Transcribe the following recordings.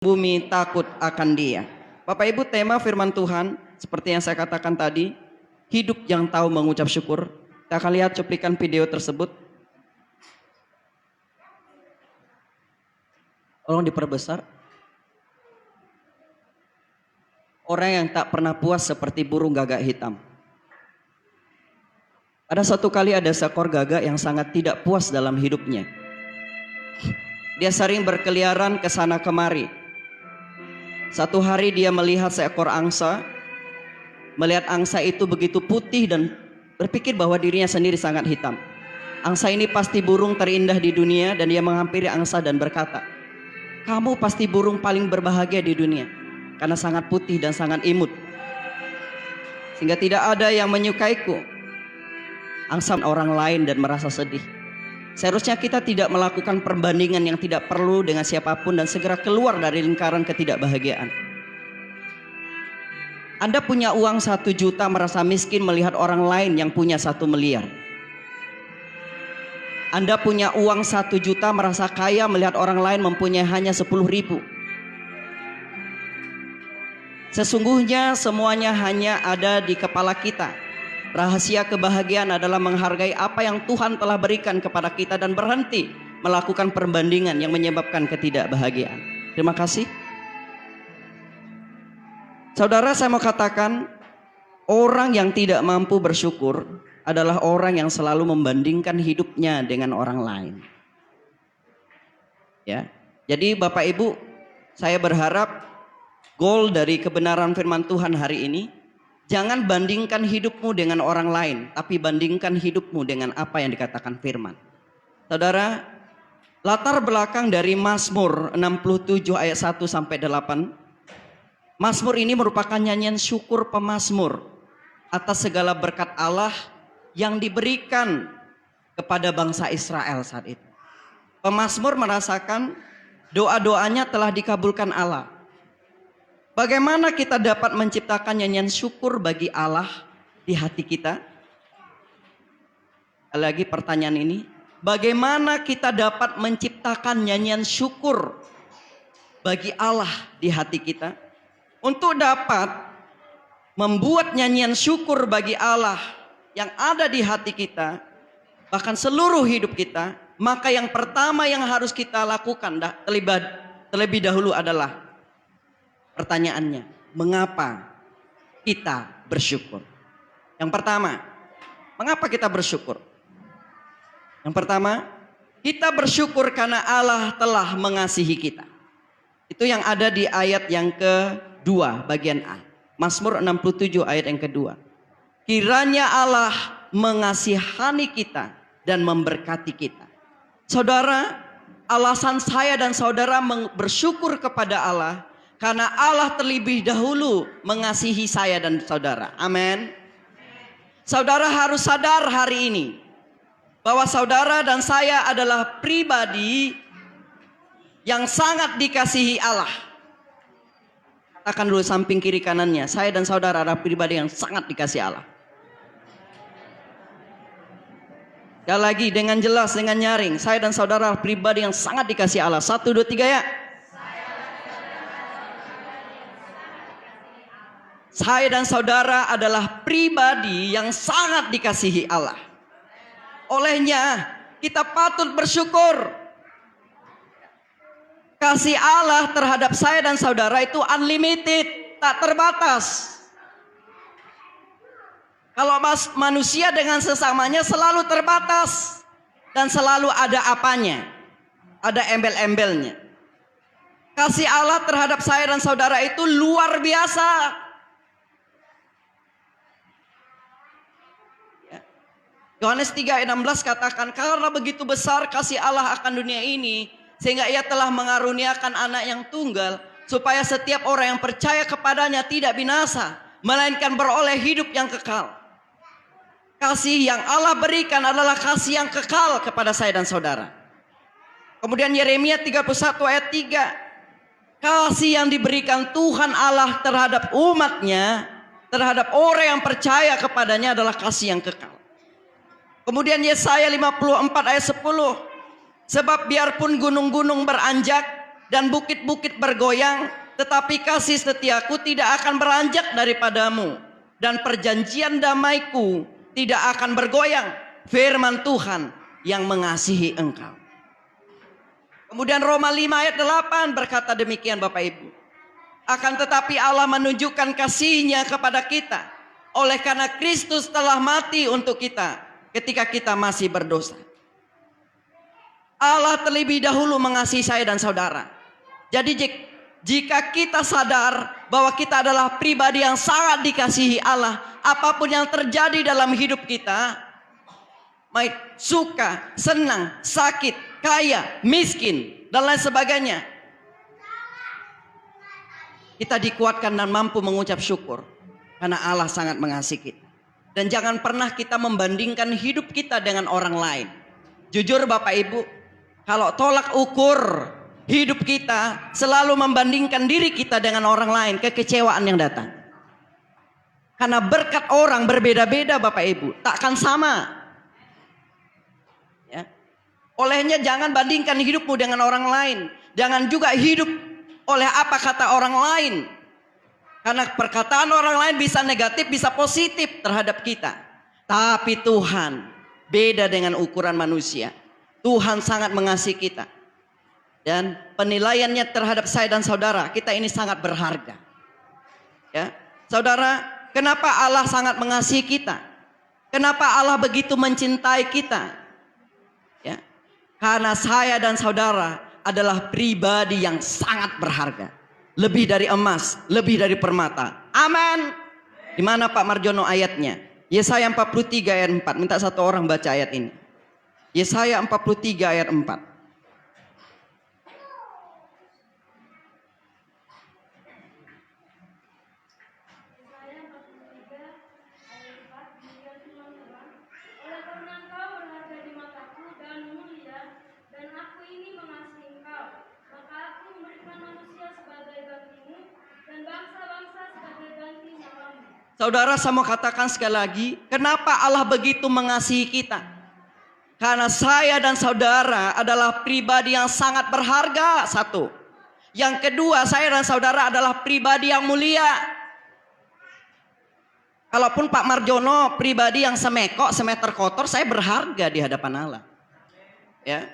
bumi takut akan Dia. Bapak Ibu, tema firman Tuhan seperti yang saya katakan tadi, hidup yang tahu mengucap syukur. Kita akan lihat cuplikan video tersebut. Tolong diperbesar. Orang yang tak pernah puas seperti burung gagak hitam. Ada satu kali ada seekor gagak yang sangat tidak puas dalam hidupnya. Dia sering berkeliaran ke sana kemari. Satu hari dia melihat seekor angsa. Melihat angsa itu begitu putih dan berpikir bahwa dirinya sendiri sangat hitam. Angsa ini pasti burung terindah di dunia, dan dia menghampiri angsa dan berkata, "Kamu pasti burung paling berbahagia di dunia karena sangat putih dan sangat imut, sehingga tidak ada yang menyukaiku." Angsa orang lain dan merasa sedih. Seharusnya kita tidak melakukan perbandingan yang tidak perlu dengan siapapun dan segera keluar dari lingkaran ketidakbahagiaan. Anda punya uang 1 juta merasa miskin melihat orang lain yang punya 1 miliar. Anda punya uang 1 juta merasa kaya melihat orang lain mempunyai hanya 10.000. Sesungguhnya semuanya hanya ada di kepala kita. Rahasia kebahagiaan adalah menghargai apa yang Tuhan telah berikan kepada kita dan berhenti melakukan perbandingan yang menyebabkan ketidakbahagiaan. Terima kasih. Saudara, saya mau katakan, orang yang tidak mampu bersyukur adalah orang yang selalu membandingkan hidupnya dengan orang lain. Ya. Jadi Bapak Ibu, saya berharap goal dari kebenaran firman Tuhan hari ini, jangan bandingkan hidupmu dengan orang lain, tapi bandingkan hidupmu dengan apa yang dikatakan firman. Saudara, latar belakang dari Mazmur 67 ayat 1 sampai 8. Mazmur ini merupakan nyanyian syukur pemazmur atas segala berkat Allah yang diberikan kepada bangsa Israel saat itu. Pemazmur merasakan doa-doanya telah dikabulkan Allah. Bagaimana kita dapat menciptakan nyanyian syukur bagi Allah di hati kita? Lagi pertanyaan ini, bagaimana kita dapat menciptakan nyanyian syukur bagi Allah di hati kita? Untuk dapat membuat nyanyian syukur bagi Allah yang ada di hati kita, bahkan seluruh hidup kita, maka yang pertama yang harus kita lakukan terlebih dahulu adalah pertanyaannya, mengapa kita bersyukur? Yang pertama, mengapa kita bersyukur? Yang pertama, kita bersyukur karena Allah telah mengasihi kita. Itu yang ada di ayat yang kedua, bagian A. Mazmur 67 ayat yang kedua. Kiranya Allah mengasihani kita dan memberkati kita. Saudara, alasan saya dan saudara bersyukur kepada Allah karena Allah terlebih dahulu mengasihi saya dan saudara. Amin. Saudara harus sadar hari ini bahwa saudara dan saya adalah pribadi yang sangat dikasihi Allah. Katakan dulu samping kiri kanannya, saya dan saudara adalah pribadi yang sangat dikasihi Allah. Sekali lagi dengan jelas, dengan nyaring, saya dan saudara adalah pribadi yang sangat dikasihi Allah. 1, 2, 3 ya. Saya dan saudara adalah pribadi yang sangat dikasihi Allah. Olehnya kita patut bersyukur. Kasih Allah terhadap saya dan saudara itu unlimited, tak terbatas. Kalau manusia dengan sesamanya selalu terbatas dan selalu ada apanya, ada embel-embelnya. Kasih Allah terhadap saya dan saudara itu luar biasa. Yohanes 3 ayat 16 katakan, karena begitu besar kasih Allah akan dunia ini, sehingga ia telah mengaruniakan anak yang tunggal, supaya setiap orang yang percaya kepadanya tidak binasa, melainkan beroleh hidup yang kekal. Kasih yang Allah berikan adalah kasih yang kekal kepada saya dan saudara. Kemudian Yeremia 31 ayat 3. Kasih yang diberikan Tuhan Allah terhadap umatnya, terhadap orang yang percaya kepadanya adalah kasih yang kekal. Kemudian Yesaya 54 ayat 10. Sebab biarpun gunung-gunung beranjak dan bukit-bukit bergoyang, tetapi kasih setiaku tidak akan beranjak daripadamu, dan perjanjian damaiku tidak akan bergoyang. Firman Tuhan yang mengasihi engkau. Kemudian Roma 5 ayat 8 berkata demikian Bapak Ibu. Akan tetapi Allah menunjukkan kasih-Nya kepada kita, oleh karena Kristus telah mati untuk kita ketika kita masih berdosa. Allah terlebih dahulu mengasihi saya dan saudara. Jadi jika kita sadar bahwa kita adalah pribadi yang sangat dikasihi Allah, apapun yang terjadi dalam hidup kita, baik suka, senang, sakit, kaya, miskin, dan lain sebagainya, kita dikuatkan dan mampu mengucap syukur karena Allah sangat mengasihi kita. Dan jangan pernah kita membandingkan hidup kita dengan orang lain. Jujur Bapak Ibu, kalau tolak ukur hidup kita selalu membandingkan diri kita dengan orang lain, kekecewaan yang datang. Karena berkat orang berbeda-beda Bapak Ibu, takkan sama. Ya. Olehnya jangan bandingkan hidupmu dengan orang lain. Jangan juga hidup oleh apa kata orang lain. Karena perkataan orang lain bisa negatif, bisa positif terhadap kita. Tapi Tuhan beda dengan ukuran manusia. Tuhan sangat mengasihi kita. Dan penilaiannya terhadap saya dan saudara, kita ini sangat berharga. Ya, saudara, kenapa Allah sangat mengasihi kita? Kenapa Allah begitu mencintai kita? Ya, karena saya dan saudara adalah pribadi yang sangat berharga. Lebih dari emas, lebih dari permata. Amin. Di mana Pak Marjono ayatnya? Yesaya 43 ayat 4. Minta satu orang baca ayat ini. Yesaya 43 ayat 4. Saudara, saya mau katakan sekali lagi, kenapa Allah begitu mengasihi kita? Karena saya dan saudara adalah pribadi yang sangat berharga, satu. Yang kedua, saya dan saudara adalah pribadi yang mulia. Kalaupun Pak Marjono pribadi yang semekok, semeter kotor, saya berharga di hadapan Allah. Ya,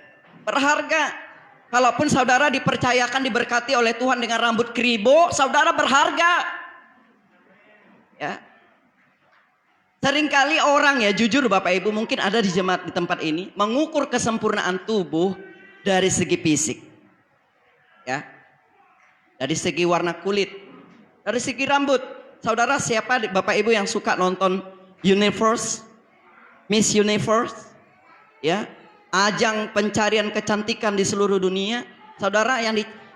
berharga. Kalaupun saudara dipercayakan, diberkati oleh Tuhan dengan rambut keribo, saudara berharga. Ya, seringkali orang, ya jujur Bapak Ibu, mungkin ada di jemaat di tempat ini, mengukur kesempurnaan tubuh dari segi fisik, ya, dari segi warna kulit, dari segi rambut. Saudara, siapa Bapak Ibu yang suka nonton Universe, Miss Universe, ya, ajang pencarian kecantikan di seluruh dunia? Saudara,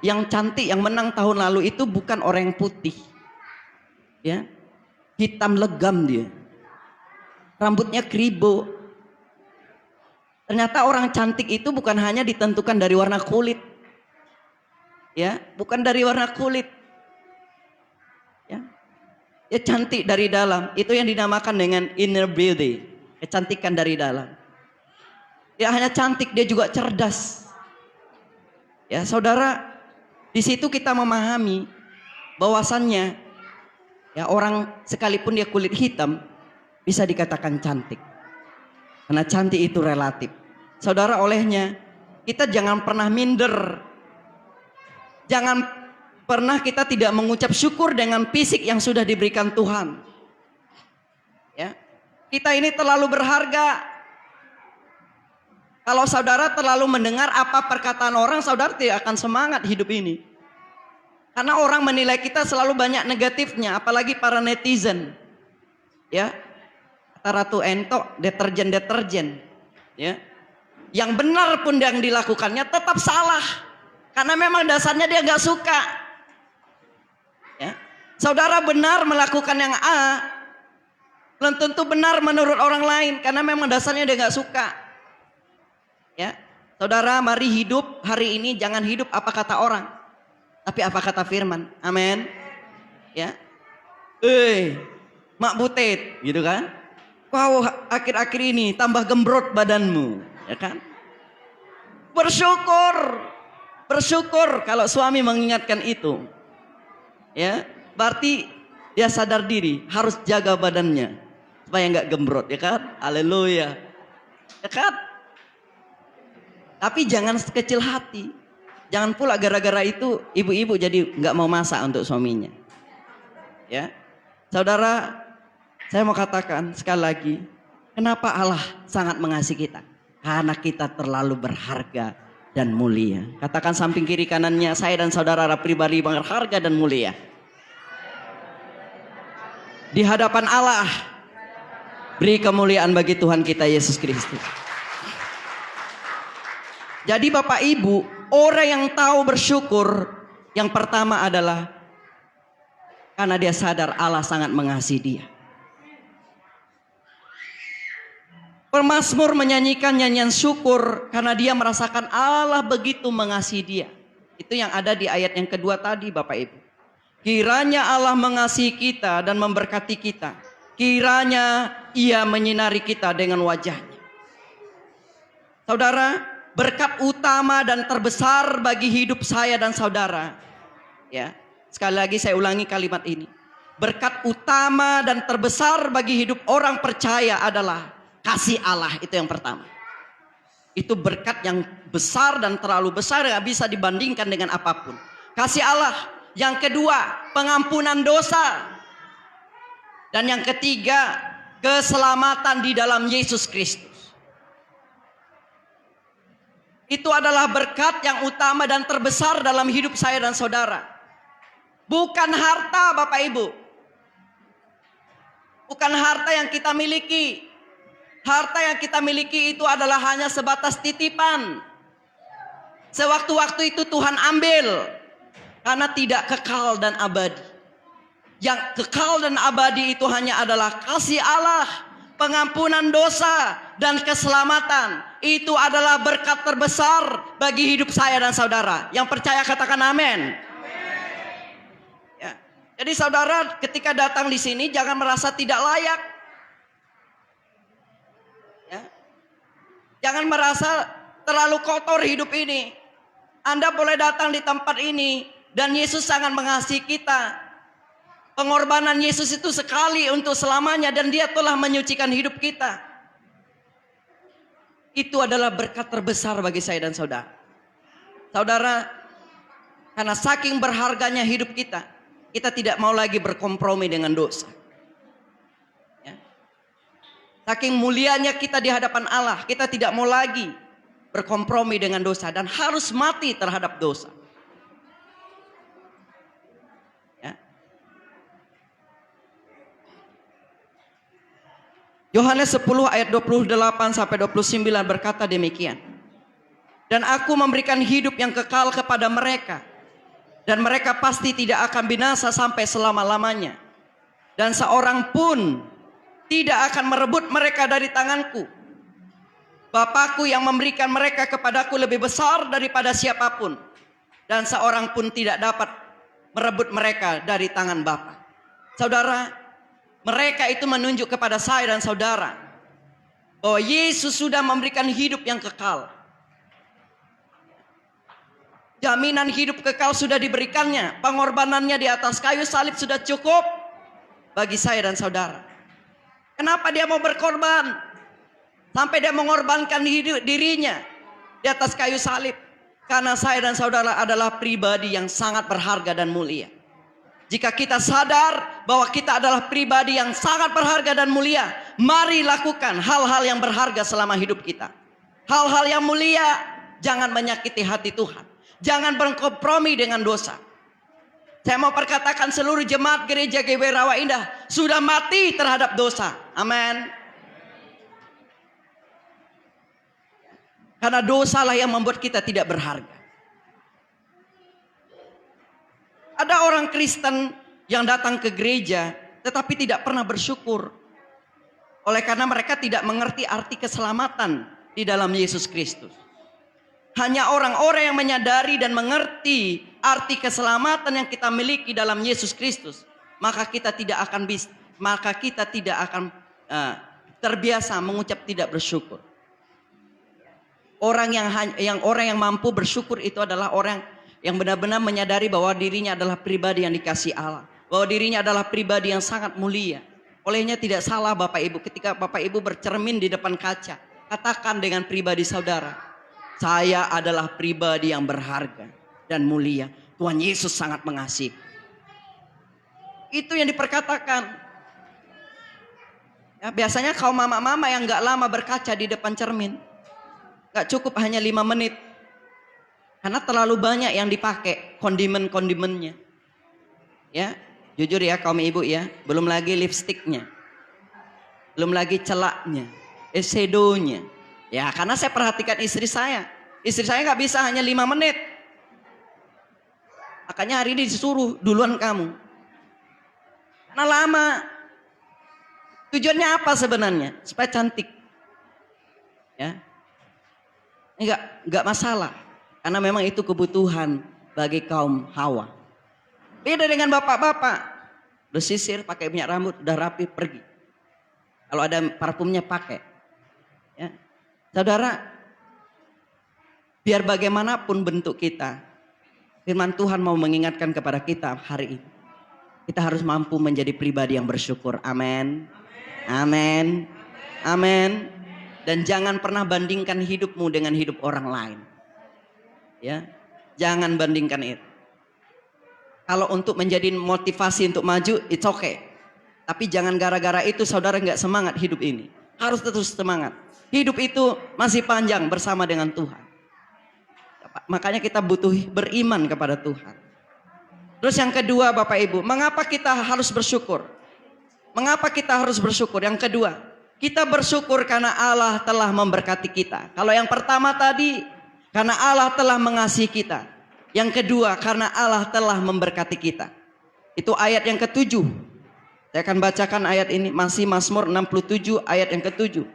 yang cantik, yang menang tahun lalu itu bukan orang yang putih, ya. Hitam legam dia. Rambutnya keribo. Ternyata orang cantik itu bukan hanya ditentukan dari warna kulit. Ya, bukan dari warna kulit. Ya. Ya, cantik dari dalam. Itu yang dinamakan dengan inner beauty. Kecantikan dari dalam. Dia hanya cantik, dia juga cerdas. Ya, saudara, di situ kita memahami bahwasannya, ya, orang sekalipun dia kulit hitam bisa dikatakan cantik. Karena cantik itu relatif. Saudara, olehnya kita jangan pernah minder. Jangan pernah kita tidak mengucap syukur dengan fisik yang sudah diberikan Tuhan. Ya. Kita ini terlalu berharga. Kalau saudara terlalu mendengar apa perkataan orang, saudara tidak akan semangat hidup ini. Karena orang menilai kita selalu banyak negatifnya, apalagi para netizen. Ya. Kata Ratu Ento, deterjen. Ya. Yang benar pun yang dilakukannya tetap salah. Karena memang dasarnya dia nggak suka. Ya. Saudara benar melakukan yang A, belum tentu benar menurut orang lain, karena memang dasarnya dia nggak suka. Ya. Saudara, mari hidup hari ini jangan hidup apa kata orang, tapi apa kata firman. Amin. Ya. Mak butet, gitu kan? Wow, akhir-akhir ini tambah gembrot badanmu, ya kan? Bersyukur. Bersyukur kalau suami mengingatkan itu. Ya, berarti dia sadar diri harus jaga badannya supaya nggak gembrot, ya kan? Haleluya. Ya kan? Tapi jangan kecil hati. Jangan pula gara-gara itu ibu-ibu jadi nggak mau masak untuk suaminya. Ya, saudara, saya mau katakan sekali lagi, kenapa Allah sangat mengasihi kita? Karena kita terlalu berharga dan mulia. Katakan samping kiri kanannya, saya dan saudara pribadi berharga dan mulia di hadapan Allah. Beri kemuliaan bagi Tuhan kita Yesus Kristus. Jadi Bapak Ibu, orang yang tahu bersyukur, yang pertama adalah karena dia sadar Allah sangat mengasihi dia. Pemazmur menyanyikan nyanyian syukur karena dia merasakan Allah begitu mengasihi dia. Itu yang ada di ayat yang kedua tadi Bapak Ibu. Kiranya Allah mengasihi kita dan memberkati kita. Kiranya Ia menyinari kita dengan wajahnya. Saudara, berkat utama dan terbesar bagi hidup saya dan saudara. Ya, sekali lagi saya ulangi kalimat ini. Berkat utama dan terbesar bagi hidup orang percaya adalah kasih Allah, itu yang pertama. Itu berkat yang besar dan terlalu besar, gak bisa dibandingkan dengan apapun. Kasih Allah. Yang kedua, pengampunan dosa. Dan yang ketiga, keselamatan di dalam Yesus Kristus. Itu adalah berkat yang utama dan terbesar dalam hidup saya dan saudara. Bukan harta Bapak Ibu. Bukan harta yang kita miliki. Harta yang kita miliki itu adalah hanya sebatas titipan. Sewaktu-waktu itu Tuhan ambil. Karena tidak kekal dan abadi. Yang kekal dan abadi itu hanya adalah kasih Allah, pengampunan dosa, dan keselamatan. Itu adalah berkat terbesar bagi hidup saya dan saudara. Yang percaya katakan amin. Ya. Jadi saudara ketika datang di sini jangan merasa tidak layak. Ya. Jangan merasa terlalu kotor hidup ini. Anda boleh datang di tempat ini dan Yesus sangat mengasihi kita. Pengorbanan Yesus itu sekali untuk selamanya dan Dia telah menyucikan hidup kita. Itu adalah berkat terbesar bagi saya dan saudara. Saudara, karena saking berharganya hidup kita, kita tidak mau lagi berkompromi dengan dosa. Ya. Saking mulianya kita di hadapan Allah, kita tidak mau lagi berkompromi dengan dosa dan harus mati terhadap dosa. Yohanes 10 ayat 28 sampai 29 berkata demikian. Dan aku memberikan hidup yang kekal kepada mereka. Dan mereka pasti tidak akan binasa sampai selama-lamanya. Dan seorang pun tidak akan merebut mereka dari tanganku. Bapakku yang memberikan mereka kepadaku lebih besar daripada siapapun. Dan seorang pun tidak dapat merebut mereka dari tangan Bapa. Saudara, mereka itu menunjuk kepada saya dan saudara bahwa Yesus sudah memberikan hidup yang kekal. Jaminan hidup kekal sudah diberikannya. Pengorbanannya di atas kayu salib sudah cukup bagi saya dan saudara. Kenapa dia mau berkorban? Sampai dia mengorbankan dirinya di atas kayu salib. Karena saya dan saudara adalah pribadi yang sangat berharga dan mulia. Jika kita sadar bahwa kita adalah pribadi yang sangat berharga dan mulia, mari lakukan hal-hal yang berharga selama hidup kita. Hal-hal yang mulia, jangan menyakiti hati Tuhan. Jangan berkompromi dengan dosa. Saya mau perkatakan seluruh jemaat gereja GW Rawa Indah sudah mati terhadap dosa. Amin. Karena dosalah yang membuat kita tidak berharga. Ada orang Kristen yang datang ke gereja tetapi tidak pernah bersyukur. Oleh karena mereka tidak mengerti arti keselamatan di dalam Yesus Kristus. Hanya orang-orang yang menyadari dan mengerti arti keselamatan yang kita miliki dalam Yesus Kristus, maka kita tidak akan terbiasa mengucap tidak bersyukur. Orang yang mampu bersyukur itu adalah orang yang benar-benar menyadari bahwa dirinya adalah pribadi yang dikasihi Allah, bahwa dirinya adalah pribadi yang sangat mulia. Olehnya tidak salah Bapak Ibu, ketika Bapak Ibu bercermin di depan kaca, katakan dengan pribadi saudara, saya adalah pribadi yang berharga dan mulia. Tuhan Yesus sangat mengasihi. Itu yang diperkatakan. Ya, biasanya kaum mama-mama yang gak lama berkaca di depan cermin, gak cukup hanya 5 menit. Karena terlalu banyak yang dipakai kondimen-kondimennya. Ya, jujur ya kaum ibu ya, belum lagi lipstiknya, belum lagi celaknya, eyeshadownya. Ya, karena saya perhatikan istri saya nggak bisa hanya 5 menit. Makanya hari ini disuruh duluan kamu. Karena lama. Tujuannya apa sebenarnya? Supaya cantik. Ya, enggak masalah. Karena memang itu kebutuhan bagi kaum Hawa. Beda dengan bapak-bapak. Udah sisir, pakai minyak rambut, udah rapi, pergi. Kalau ada parfumnya pakai. Ya. Saudara, biar bagaimanapun bentuk kita, firman Tuhan mau mengingatkan kepada kita hari ini. Kita harus mampu menjadi pribadi yang bersyukur. Amin. Amin. Amin. Dan jangan pernah bandingkan hidupmu dengan hidup orang lain. Ya, jangan bandingkan itu. Kalau untuk menjadi motivasi untuk maju, it's okay. Tapi jangan gara-gara itu saudara nggak semangat hidup ini. Harus terus semangat. Hidup itu masih panjang bersama dengan Tuhan. Makanya kita butuh beriman kepada Tuhan. Terus yang kedua Bapak Ibu, mengapa kita harus bersyukur? Mengapa kita harus bersyukur? Yang kedua, kita bersyukur karena Allah telah memberkati kita. Kalau yang pertama tadi, karena Allah telah mengasihi kita. Yang kedua, karena Allah telah memberkati kita. Itu ayat yang ke-7. Saya akan bacakan ayat ini. Masih Mazmur 67 ayat yang ke-7.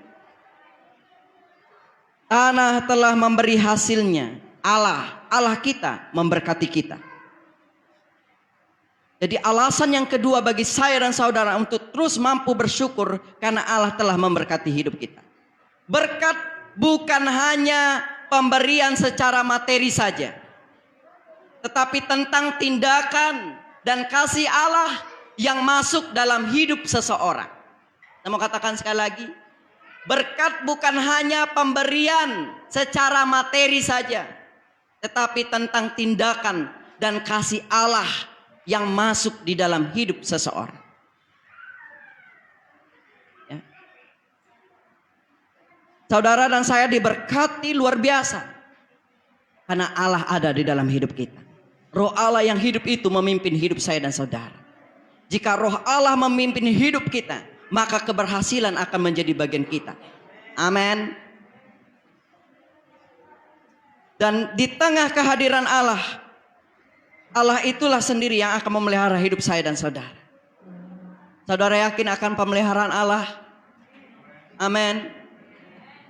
Tanah telah memberi hasilnya. Allah kita memberkati kita. Jadi alasan yang kedua bagi saya dan saudara untuk terus mampu bersyukur. Karena Allah telah memberkati hidup kita. Berkat bukan hanya pemberian secara materi saja, tetapi tentang tindakan dan kasih Allah yang masuk dalam hidup seseorang. Saya mau katakan sekali lagi, berkat bukan hanya pemberian secara materi saja, tetapi tentang tindakan dan kasih Allah yang masuk di dalam hidup seseorang. Saudara dan saya diberkati luar biasa. Karena Allah ada di dalam hidup kita. Roh Allah yang hidup itu memimpin hidup saya dan saudara. Jika roh Allah memimpin hidup kita, maka keberhasilan akan menjadi bagian kita. Amin. Dan di tengah kehadiran Allah, Allah itulah sendiri yang akan memelihara hidup saya dan saudara. Saudara yakin akan pemeliharaan Allah? Amin.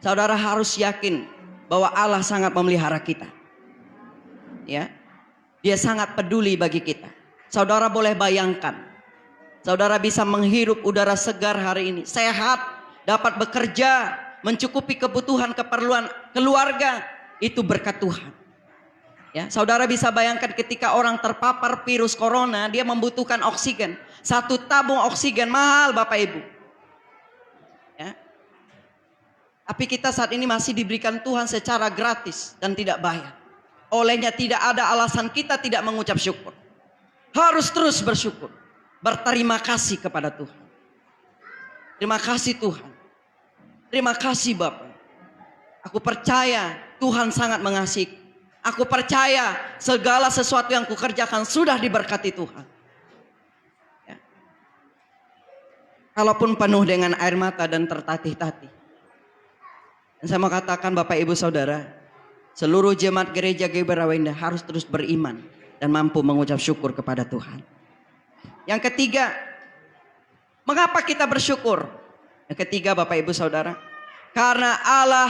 Saudara harus yakin bahwa Allah sangat memelihara kita. Ya, Dia sangat peduli bagi kita. Saudara boleh bayangkan, saudara bisa menghirup udara segar hari ini, sehat, dapat bekerja, mencukupi kebutuhan keperluan keluarga, itu berkat Tuhan. Ya, saudara bisa bayangkan ketika orang terpapar virus corona, dia membutuhkan oksigen. 1 tabung oksigen mahal Bapak Ibu. Ya. Tapi kita saat ini masih diberikan Tuhan secara gratis dan tidak bayar. Olehnya tidak ada alasan kita tidak mengucap syukur. Harus terus bersyukur. Berterima kasih kepada Tuhan. Terima kasih Tuhan. Terima kasih Bapak. Aku percaya Tuhan sangat mengasihi. Aku percaya segala sesuatu yang kukerjakan sudah diberkati Tuhan. Ya. Kalaupun penuh dengan air mata dan tertatih-tatih. Dan saya mau katakan Bapak Ibu Saudara, seluruh jemaat gereja GBI Rawenda harus terus beriman dan mampu mengucap syukur kepada Tuhan. Yang ketiga, mengapa kita bersyukur? Yang ketiga Bapak Ibu Saudara, karena Allah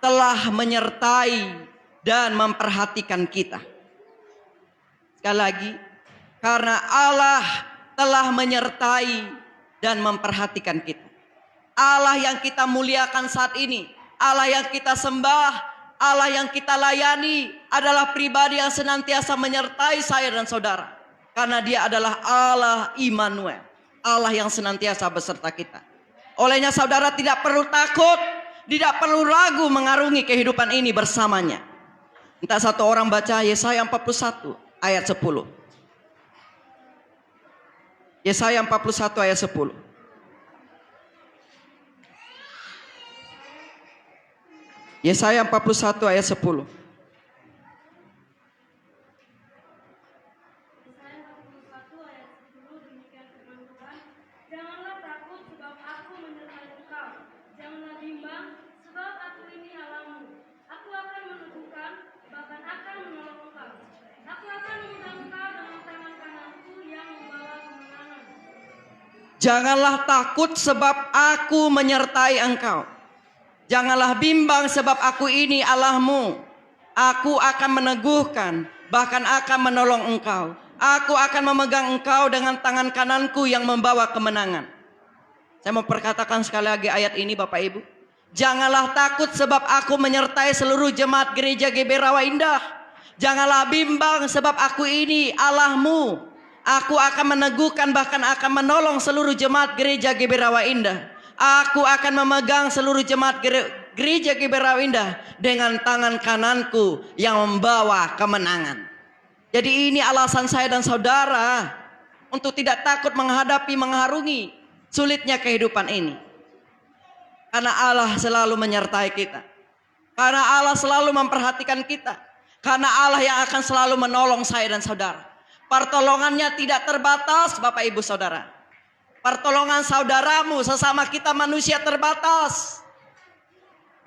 telah menyertai dan memperhatikan kita. Sekali lagi, karena Allah telah menyertai dan memperhatikan kita. Allah yang kita muliakan saat ini, Allah yang kita sembah, Allah yang kita layani adalah pribadi yang senantiasa menyertai saya dan saudara. Karena dia adalah Allah Immanuel. Allah yang senantiasa beserta kita. Olehnya saudara tidak perlu takut, tidak perlu ragu mengarungi kehidupan ini bersamanya. Entah satu orang baca Yesaya 41 ayat 10. Yesaya 41 ayat 10. Yesaya 41 ayat 10. Janganlah takut sebab aku menyertai engkau. Janganlah bimbang sebab aku ini Allahmu. Aku akan meneguhkan, bahkan akan menolong engkau. Aku akan memegang engkau dengan tangan kananku yang membawa kemenangan. Janganlah takut sebab aku menyertai engkau. Janganlah bimbang sebab aku ini Allahmu. Aku akan meneguhkan, bahkan akan menolong engkau. Aku akan memegang engkau dengan tangan kananku yang membawa kemenangan. Saya mau perkatakan sekali lagi ayat ini Bapak Ibu. Janganlah takut sebab aku menyertai seluruh jemaat gereja GB Rawa Indah. Janganlah bimbang sebab aku ini Allahmu. Aku akan meneguhkan, bahkan akan menolong seluruh jemaat gereja GB Rawa Indah. Aku akan memegang seluruh jemaat gereja GB Rawa Indah dengan tangan kananku yang membawa kemenangan. Jadi ini alasan saya dan saudara untuk tidak takut mengarungi sulitnya kehidupan ini. Karena Allah selalu menyertai kita. Karena Allah selalu memperhatikan kita. Karena Allah yang akan selalu menolong saya dan saudara. Pertolongannya tidak terbatas Bapak Ibu Saudara. Pertolongan saudaramu sesama kita manusia terbatas.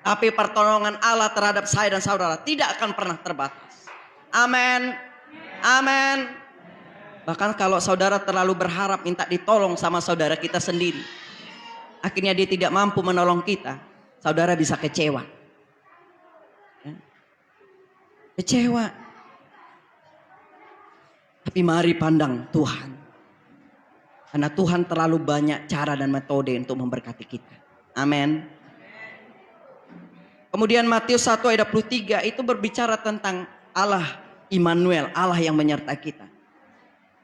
Tapi pertolongan Allah terhadap saya dan saudara tidak akan pernah terbatas. Amin. Amin. Bahkan kalau saudara terlalu berharap minta ditolong sama saudara kita sendiri, akhirnya dia tidak mampu menolong kita, saudara bisa kecewa. Kecewa. Tapi mari pandang Tuhan. Karena Tuhan terlalu banyak cara dan metode untuk memberkati kita. Amin. Kemudian Matius 1 ayat 23 itu berbicara tentang Allah Immanuel, Allah yang menyertai kita.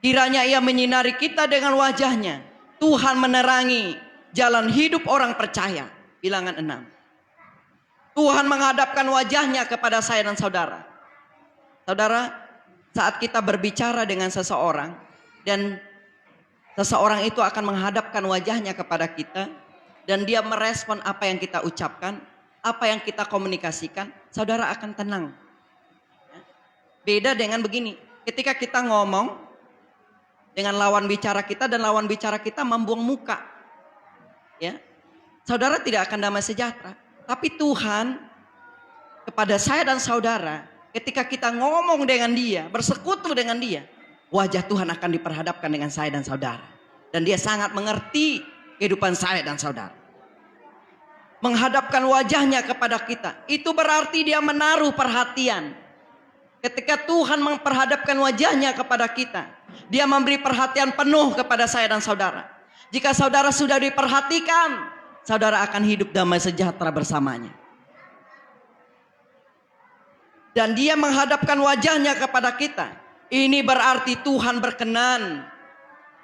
Kiranya ia menyinari kita dengan wajahnya. Tuhan menerangi jalan hidup orang percaya. Bilangan 6. Tuhan menghadapkan wajahnya kepada saya dan saudara. Saudara, saat kita berbicara dengan seseorang dan seseorang itu akan menghadapkan wajahnya kepada kita dan dia merespon apa yang kita ucapkan, apa yang kita komunikasikan, saudara akan tenang. Beda dengan begini, ketika kita ngomong dengan lawan bicara kita dan lawan bicara kita membuang muka. Ya. Saudara tidak akan damai sejahtera. Tapi Tuhan kepada saya dan saudara, ketika kita ngomong dengan dia, bersekutu dengan dia, wajah Tuhan akan diperhadapkan dengan saya dan saudara. Dan dia sangat mengerti kehidupan saya dan saudara. Menghadapkan wajahnya kepada kita. Itu berarti dia menaruh perhatian. Ketika Tuhan memperhadapkan wajahnya kepada kita, dia memberi perhatian penuh kepada saya dan saudara. Jika saudara sudah diperhatikan, saudara akan hidup damai sejahtera bersamanya. Dan dia menghadapkan wajahnya kepada kita. Ini berarti Tuhan berkenan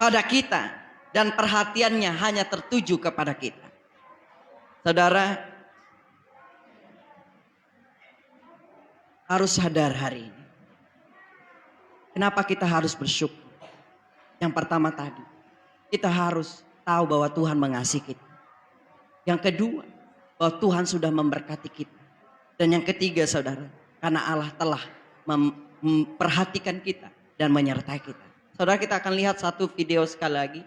pada kita dan perhatiannya hanya tertuju kepada kita. Saudara harus sadar hari ini. Kenapa kita harus bersyukur? Yang pertama tadi, kita harus tahu bahwa Tuhan mengasihi kita. Yang kedua, bahwa Tuhan sudah memberkati kita. Dan yang ketiga saudara, karena Allah telah memperhatikan kita dan menyertai kita. Saudara, kita akan lihat satu video sekali lagi.